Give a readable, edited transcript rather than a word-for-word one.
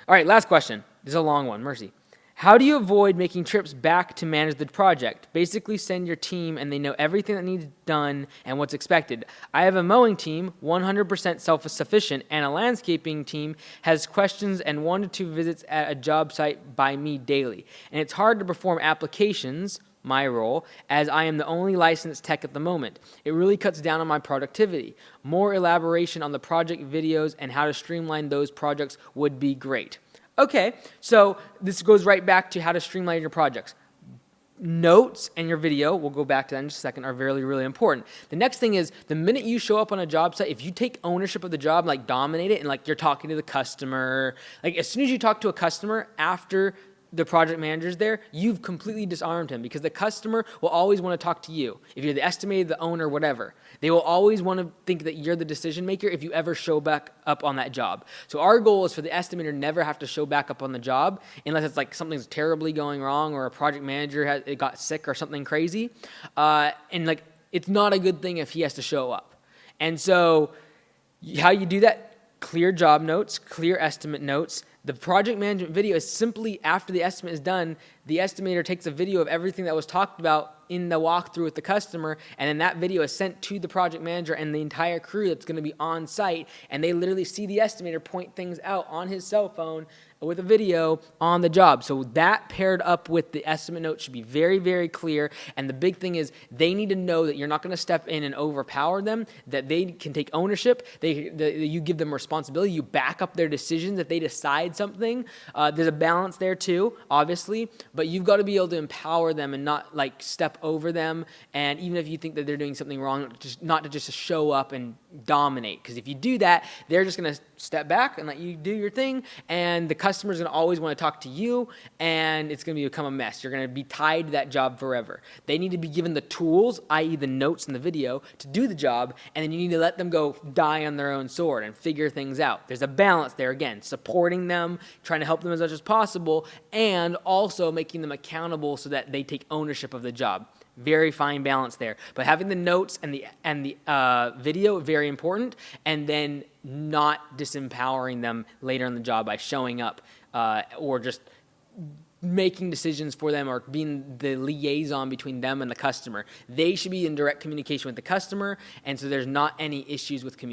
All right, last question. This is a long one, mercy. How do you avoid making trips back to manage the project? Basically send your team and they know everything that needs done and what's expected. I have a mowing team, 100% self-sufficient, and a landscaping team has questions and 1 to 2 visits at a job site by me daily. And it's hard to perform applications, my role, as I am the only licensed tech at the moment. It really cuts down on my productivity. More elaboration on the project videos and how to streamline those projects would be great. Okay, so this goes right back to how to streamline your projects. Notes and your video, we'll go back to that in just a second, are really, really important. The next thing is, the minute you show up on a job site, if you take ownership of the job, like dominate it, and like you're talking to the customer, like as soon as you talk to a customer after the project manager's there, you've completely disarmed him, because the customer will always want to talk to you. If you're the estimator, the owner, whatever, they will always want to think that you're the decision maker if you ever show back up on that job. So our goal is for the estimator never have to show back up on the job unless it's like something's terribly going wrong or a project manager got sick or something crazy. And like, it's not a good thing if he has to show up. And so how you do that? Clear job notes, clear estimate notes. The project management video is simply after the estimate is done, the estimator takes a video of everything that was talked about in the walkthrough with the customer, and then that video is sent to the project manager and the entire crew that's going to be on site, and they literally see the estimator point things out on his cell phone with a video on the job. So that paired up with the estimate note should be very, very clear. And the big thing is they need to know that you're not going to step in and overpower them, that they can take ownership, you give them responsibility, you back up their decisions if they decide something. There's a balance there too, obviously, but you've got to be able to empower them and not like step over them. And even if you think that they're doing something wrong, not to just show up and dominate. Because if you do that, they're just going to step back and let you do your thing, and the customer's going to always want to talk to you, and it's going to become a mess. You're going to be tied to that job forever. They need to be given the tools, i.e. the notes in the video, to do the job, and then you need to let them go die on their own sword and figure things out. There's a balance there, again, supporting them, trying to help them as much as possible, and also making them accountable so that they take ownership of the job. Very fine balance there. But having the notes and the video, very important, and then not disempowering them later in the job by showing up or just making decisions for them or being the liaison between them and the customer. They should be in direct communication with the customer, and so there's not any issues with communication.